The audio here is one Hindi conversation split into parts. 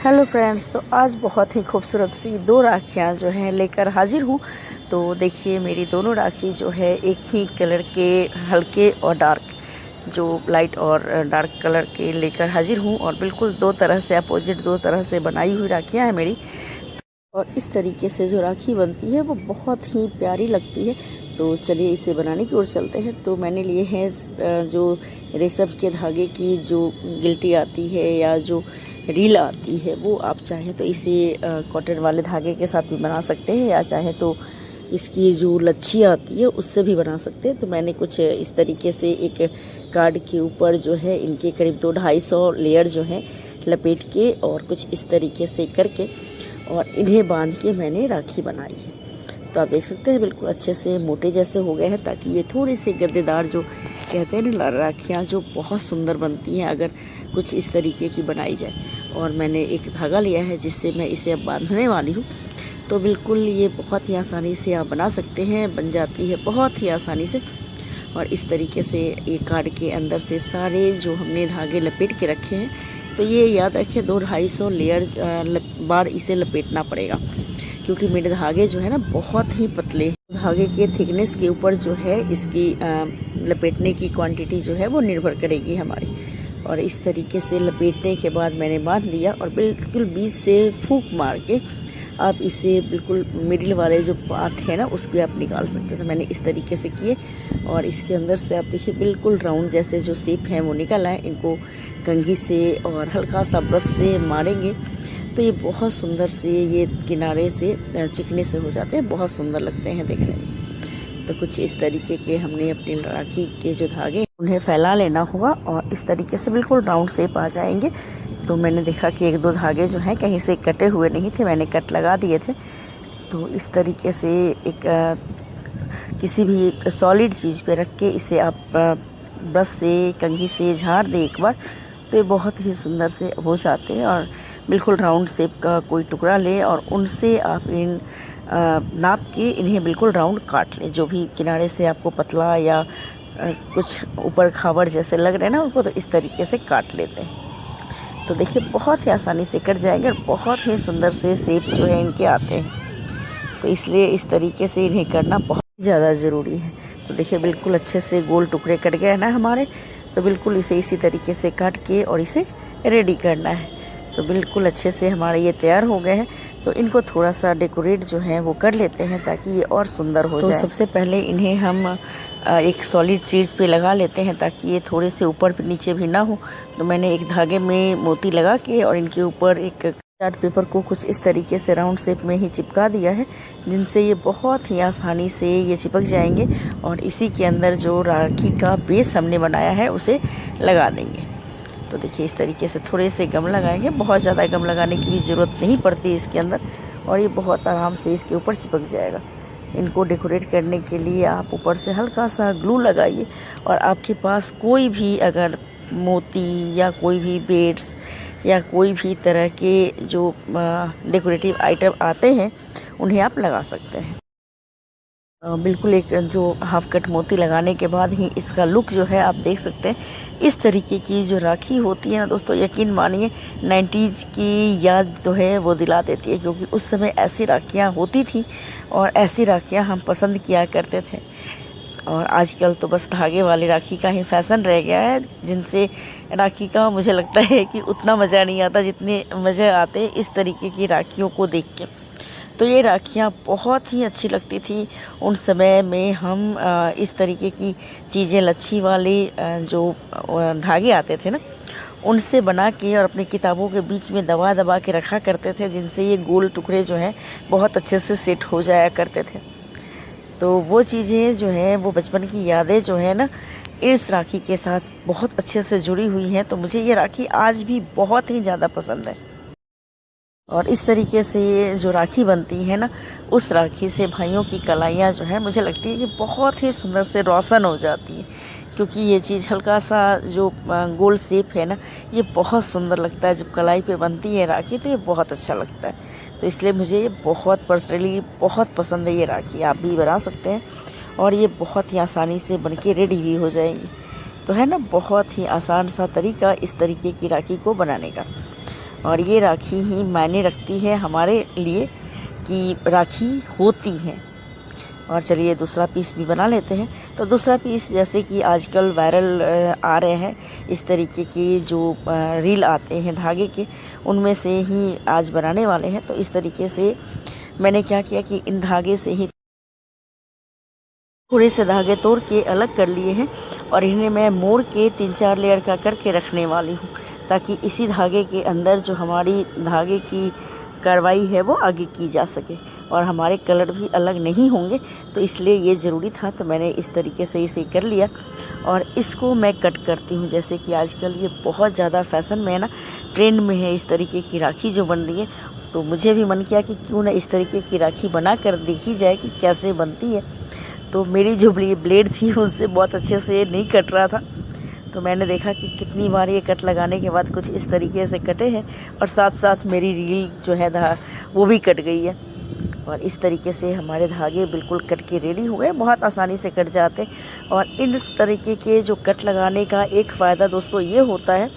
हेलो फ्रेंड्स, तो आज बहुत ही खूबसूरत सी दो राखियाँ जो हैं लेकर हाजिर हूँ। तो देखिए मेरी दोनों राखी जो है एक ही कलर के हल्के और डार्क, जो लाइट और डार्क कलर के लेकर हाजिर हूँ। और बिल्कुल दो तरह से अपोजिट, दो तरह से बनाई हुई राखियाँ हैं मेरी। और इस तरीके से जो राखी बनती है वो बहुत ही प्यारी लगती है। तो चलिए इसे बनाने की ओर चलते हैं। तो मैंने लिए हैं जो रेशम के धागे की जो गिल्टी आती है या जो रील आती है, वो आप चाहें तो इसे कॉटन वाले धागे के साथ भी बना सकते हैं, या चाहे तो इसकी जो लच्छी आती है उससे भी बना सकते हैं। तो मैंने कुछ इस तरीके से एक कार्ड के ऊपर जो है इनके करीब 200-250 लेयर जो है लपेट के और कुछ इस तरीके से करके और इन्हें बांध के मैंने राखी बनाई है। तो आप देख सकते हैं बिल्कुल अच्छे से मोटे जैसे हो गए हैं, ताकि ये थोड़ी सी गद्देदार जो कहते हैं ना राखियाँ, जो बहुत सुंदर बनती हैं अगर कुछ इस तरीके की बनाई जाए। और मैंने एक धागा लिया है जिससे मैं इसे अब बांधने वाली हूँ। तो बिल्कुल ये बहुत ही आसानी से आप बना सकते हैं, बन जाती है बहुत ही आसानी से। और इस तरीके से ये कार्ड के अंदर से सारे जो हमने धागे लपेट के रखे हैं, तो ये याद रखें 200-250 लेयर बार इसे लपेटना पड़ेगा, क्योंकि मेरे धागे जो है ना बहुत ही पतले हैं। धागे के थिकनेस के ऊपर जो है इसकी लपेटने की क्वांटिटी जो है वो निर्भर करेगी हमारी। और इस तरीके से लपेटने के बाद मैंने बांध लिया और बिल्कुल बीच से फूंक मार के आप इसे बिल्कुल मिडिल वाले जो पार्ट है ना उसको आप निकाल सकते हैं। तो मैंने इस तरीके से किए और इसके अंदर से आप देखिए बिल्कुल राउंड जैसे जो शेप है वो निकल आए। इनको कंघी से और हल्का सा ब्रश से मारेंगे तो ये बहुत सुंदर से ये किनारे से चिकने से हो जाते हैं, बहुत सुंदर लगते हैं देखने में। तो कुछ इस तरीके के हमने अपनी राखी के जो धागे उन्हें फैला लेना होगा और इस तरीके से बिल्कुल राउंड शेप आ जाएंगे। तो मैंने देखा कि एक दो धागे जो हैं कहीं से कटे हुए नहीं थे, मैंने कट लगा दिए थे। तो इस तरीके से एक किसी भी सॉलिड चीज़ पे रख के इसे आप ब्रश से कंघी से झाड़ दें एक बार, तो ये बहुत ही सुंदर से हो जाते हैं। और बिल्कुल राउंड शेप का कोई टुकड़ा लें और उनसे आप इन नाप के इन्हें बिल्कुल राउंड काट लें। जो भी किनारे से आपको पतला या कुछ ऊपर खावर जैसे लग रहे हैं ना उनको, तो इस तरीके से काट लेते हैं। तो देखिए बहुत ही आसानी से कट जाएंगे और बहुत ही सुंदर से शेप जो है इनके आते हैं। तो इसलिए इस तरीके से इन्हें करना बहुत ज़्यादा ज़रूरी है। तो देखिए बिल्कुल अच्छे से गोल टुकड़े कट गए ना हमारे। तो बिल्कुल इसे इसी तरीके से काट के और इसे रेडी करना है। तो बिल्कुल अच्छे से हमारे ये तैयार हो गए हैं। तो इनको थोड़ा सा डेकोरेट जो है वो कर लेते हैं ताकि ये और सुंदर हो जाए। तो सबसे पहले इन्हें हम एक सॉलिड चीज़ पे लगा लेते हैं ताकि ये थोड़े से ऊपर नीचे भी ना हो। तो मैंने एक धागे में मोती लगा के और इनके ऊपर एक चार्ट पेपर को कुछ इस तरीके से राउंड शेप में ही चिपका दिया है, जिनसे ये बहुत ही आसानी से ये चिपक जाएंगे। और इसी के अंदर जो राखी का बेस हमने बनाया है उसे लगा देंगे। तो देखिए इस तरीके से थोड़े से गम लगाएंगे, बहुत ज़्यादा गम लगाने की भी ज़रूरत नहीं पड़ती इसके अंदर, और ये बहुत आराम से इसके ऊपर चिपक जाएगा। इनको डेकोरेट करने के लिए आप ऊपर से हल्का सा ग्लू लगाइए। और आपके पास कोई भी अगर मोती या कोई भी बेड्स या कोई भी तरह के जो डेकोरेटिव आइटम आते हैं उन्हें आप लगा सकते हैं। बिल्कुल एक जो हाफ कट मोती लगाने के बाद ही इसका लुक जो है आप देख सकते हैं। इस तरीके की जो राखी होती है ना दोस्तों, यकीन मानिए 90s की याद जो है वो दिला देती है, क्योंकि उस समय ऐसी राखियाँ होती थी और ऐसी राखियाँ हम पसंद किया करते थे। और आजकल तो बस धागे वाली राखी का ही फैशन रह गया है, जिनसे राखी का मुझे लगता है कि उतना मज़ा नहीं आता जितने मज़े आते इस तरीके की राखियों को देख के। तो ये राखियाँ बहुत ही अच्छी लगती थी उन समय में। हम इस तरीके की चीज़ें लच्छी वाले जो धागे आते थे ना उनसे बना के और अपनी किताबों के बीच में दबा दबा के रखा करते थे, जिनसे ये गोल टुकड़े जो हैं बहुत अच्छे से सेट हो जाया करते थे। तो वो चीज़ें जो हैं वो बचपन की यादें जो है ना इस राखी के साथ बहुत अच्छे से जुड़ी हुई हैं। तो मुझे ये राखी आज भी बहुत ही ज़्यादा पसंद है। और इस तरीके से ये जो राखी बनती है ना, उस राखी से भाइयों की कलाइयाँ जो है मुझे लगती है कि बहुत ही सुंदर से रोशन हो जाती है, क्योंकि ये चीज़ हल्का सा जो गोल शेप है ना ये बहुत सुंदर लगता है। जब कलाई पे बनती है राखी तो ये बहुत अच्छा लगता है। तो इसलिए मुझे ये बहुत पर्सनली बहुत पसंद है ये राखी। आप भी बना सकते हैं और ये बहुत ही आसानी से बन के रेडी भी हो जाएंगी। तो है ना बहुत ही आसान सा तरीका इस तरीके की राखी को बनाने का। और ये राखी ही मायने रखती है हमारे लिए कि राखी होती है। और चलिए दूसरा पीस भी बना लेते हैं। तो दूसरा पीस जैसे कि आजकल वायरल आ रहे हैं इस तरीके के जो रील आते हैं धागे के, उनमें से ही आज बनाने वाले हैं। तो इस तरीके से मैंने क्या किया कि इन धागे से ही थोड़े से धागे तोड़ के अलग कर लिए हैं और इन्हें मैं मोड़ के 3-4 लेयर का करके रखने वाली हूँ, ताकि इसी धागे के अंदर जो हमारी धागे की कार्रवाई है वो आगे की जा सके और हमारे कलर भी अलग नहीं होंगे। तो इसलिए ये ज़रूरी था, तो मैंने इस तरीके से इसे कर लिया और इसको मैं कट करती हूँ। जैसे कि आजकल ये बहुत ज़्यादा फैशन में है ना, ट्रेंड में है इस तरीके की राखी जो बन रही है। तो मुझे भी मन किया कि क्यों ना इस तरीके की राखी बना कर देखी जाए कि कैसे बनती है। तो मेरी जो ब्लेड थी उससे बहुत अच्छे से नहीं कट रहा था, तो मैंने देखा कि कितनी बार ये कट लगाने के बाद कुछ इस तरीके से कटे हैं और साथ साथ मेरी रील जो है वो भी कट गई है। और इस तरीके से हमारे धागे बिल्कुल कट के रेडी हो गए, बहुत आसानी से कट जाते। और इस तरीके के जो कट लगाने का एक फ़ायदा दोस्तों ये होता है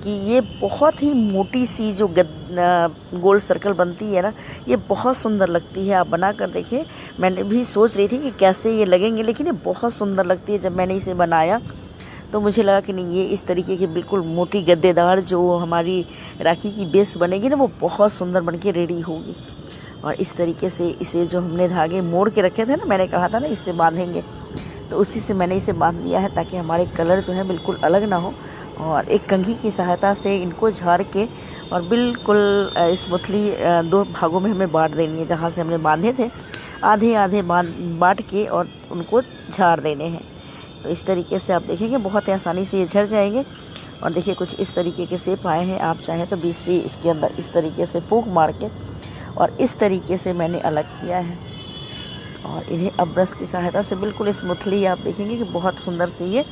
कि ये बहुत ही मोटी सी जो गोल सर्कल बनती है ना, ये बहुत सुंदर लगती है। आप बना कर देखिए। मैंने भी सोच रही थी कि कैसे ये लगेंगे, लेकिन ये बहुत सुंदर लगती है। जब मैंने इसे बनाया तो मुझे लगा कि नहीं, ये इस तरीके की बिल्कुल मोटी गद्देदार जो हमारी राखी की बेस बनेगी ना, वो बहुत सुंदर बन के रेडी होगी। और इस तरीके से इसे जो हमने धागे मोड़ के रखे थे ना, मैंने कहा था ना इससे बांधेंगे, तो उसी से मैंने इसे बांध दिया है ताकि हमारे कलर जो है बिल्कुल अलग ना हो। और एक कंघी की सहायता से इनको झाड़ के और बिल्कुल स्मूथली 2 भागों में हमें बांट देनी है। जहाँ से हमने बांधे थे आधे आधे बांट के और उनको झाड़ देने हैं। तो इस तरीके से आप देखेंगे बहुत ही आसानी से ये झड़ जाएंगे। और देखिए कुछ इस तरीके के शेप आए हैं। आप चाहें तो बीच से इसके अंदर इस तरीके से फूंक मार के और इस तरीके से मैंने अलग किया है। और इन्हें अब ब्रश की सहायता से बिल्कुल स्मूथली आप देखेंगे कि बहुत सुंदर से ये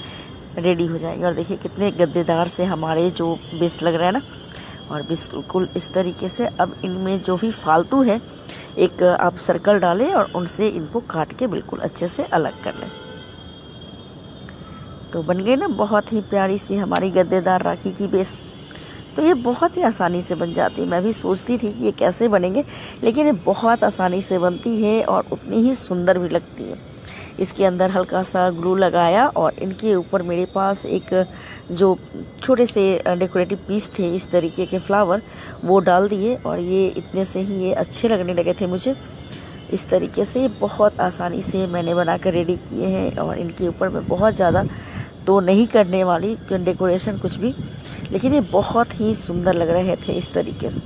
रेडी हो जाएंगे। और देखिए कितने गद्देदार से हमारे जो बेस लग रहा है ना। और बिल्कुल इस तरीके से अब इनमें जो भी फालतू है एक आप सर्कल डालें और उनसे इनको काट के बिल्कुल अच्छे से अलग कर लें। तो बन गई ना बहुत ही प्यारी सी हमारी गद्देदार राखी की बेस। तो ये बहुत ही आसानी से बन जाती है। मैं भी सोचती थी कि ये कैसे बनेंगे, लेकिन ये बहुत आसानी से बनती है और उतनी ही सुंदर भी लगती है। इसके अंदर हल्का सा ग्लू लगाया और इनके ऊपर मेरे पास एक जो छोटे से डेकोरेटिव पीस थे इस तरीके के फ्लावर, वो डाल दिए और ये इतने से ही ये अच्छे लगने लगे थे मुझे। इस तरीके से बहुत आसानी से मैंने बनाकर रेडी किए हैं। और इनके ऊपर मैं बहुत ज़्यादा तो नहीं करने वाली डेकोरेशन कुछ भी, लेकिन ये बहुत ही सुंदर लग रहे थे इस तरीके से।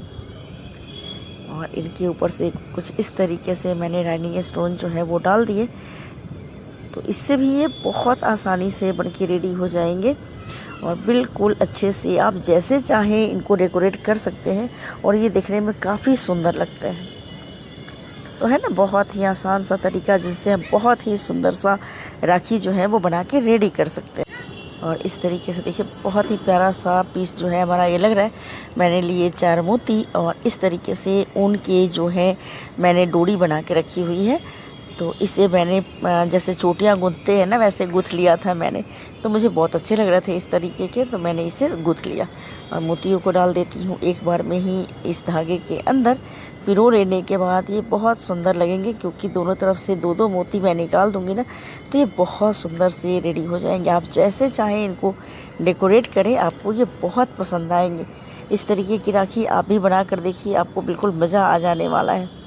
और इनके ऊपर से कुछ इस तरीके से मैंने राइनिंग स्टोन जो है वो डाल दिए। तो इससे भी ये बहुत आसानी से बन के रेडी हो जाएंगे और बिल्कुल अच्छे से आप जैसे चाहें इनको डेकोरेट कर सकते हैं और ये देखने में काफ़ी सुंदर लगते हैं। तो है ना बहुत ही आसान सा तरीका जिससे हम बहुत ही सुंदर सा राखी जो है वो बना के रेडी कर सकते हैं। और इस तरीके से देखिए बहुत ही प्यारा सा पीस जो है हमारा ये लग रहा है। मैंने लिए 4 मोती और इस तरीके से ऊन के जो है मैंने डोरी बना के रखी हुई है। तो इसे मैंने जैसे चोटियाँ गूँथते हैं ना वैसे गूँथ लिया था मैंने। तो मुझे बहुत अच्छे लग रहे थे इस तरीके के, तो मैंने इसे गूँथ लिया। और मोतियों को डाल देती हूँ एक बार में ही इस धागे के अंदर। पिरो लेने के बाद ये बहुत सुंदर लगेंगे, क्योंकि दोनों तरफ से 2-2 मोती मैं निकाल दूँगी ना, तो ये बहुत सुंदर से रेडी हो जाएंगे। आप जैसे चाहें इनको डेकोरेट करें, आपको ये बहुत पसंद आएंगे। इस तरीके की राखी आप भी बना कर देखिए, आपको बिल्कुल मज़ा आ जाने वाला है।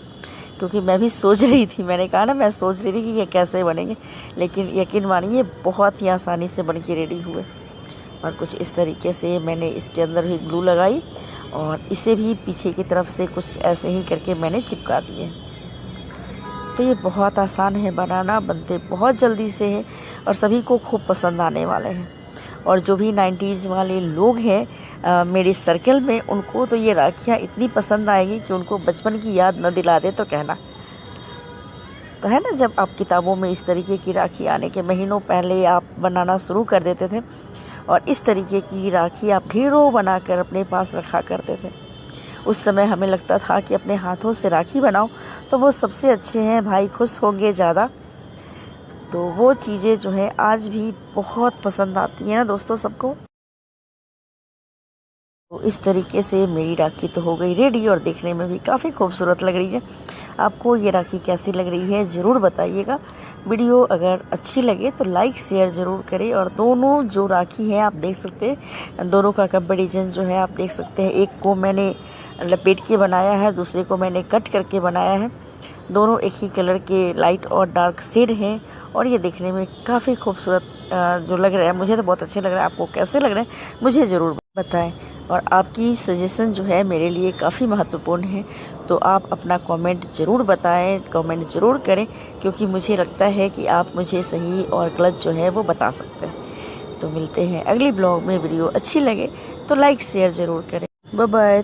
क्योंकि मैं भी सोच रही थी, मैंने कहा ना मैं सोच रही थी कि ये कैसे बनेंगे, लेकिन यकीन मानिए बहुत ही आसानी से बन के रेडी हुए। और कुछ इस तरीके से मैंने इसके अंदर भी ग्लू लगाई और इसे भी पीछे की तरफ से कुछ ऐसे ही करके मैंने चिपका दिए। तो ये बहुत आसान है बनाना, बनते बहुत जल्दी से है और सभी को खूब पसंद आने वाले हैं। और जो भी 90s वाले लोग हैं मेरे सर्कल में, उनको तो ये राखियाँ इतनी पसंद आएंगी कि उनको बचपन की याद न दिला दे तो कहना। तो है ना, जब आप किताबों में इस तरीके की राखी आने के महीनों पहले आप बनाना शुरू कर देते थे और इस तरीके की राखी आप ढेरों बनाकर अपने पास रखा करते थे। उस समय हमें लगता था कि अपने हाथों से राखी बनाओ तो वो सबसे अच्छे हैं, भाई खुश होंगे ज़्यादा। तो वो चीज़ें जो है आज भी बहुत पसंद आती हैं ना दोस्तों सबको। तो इस तरीके से मेरी राखी तो हो गई रेडी और देखने में भी काफ़ी खूबसूरत लग रही है। आपको ये राखी कैसी लग रही है ज़रूर बताइएगा। वीडियो अगर अच्छी लगे तो लाइक शेयर ज़रूर करें। और दोनों जो राखी है आप देख सकते हैं, दोनों का कंपैरिजन जो है आप देख सकते हैं। एक को मैंने लपेट के बनाया है, दूसरे को मैंने कट करके बनाया है। दोनों एक ही कलर के लाइट और डार्क शेड हैं और ये देखने में काफ़ी खूबसूरत जो लग रहा है। मुझे तो बहुत अच्छे लग रहा है। आपको कैसे लग रहे हैं मुझे ज़रूर बताएं। और आपकी सजेशन जो है मेरे लिए काफ़ी महत्वपूर्ण है, तो आप अपना कमेंट ज़रूर बताएं, कमेंट ज़रूर करें, क्योंकि मुझे लगता है कि आप मुझे सही और गलत जो है वो बता सकते हैं। तो मिलते हैं अगली ब्लॉग में। वीडियो अच्छी लगे तो लाइक शेयर ज़रूर करें। Bye bye.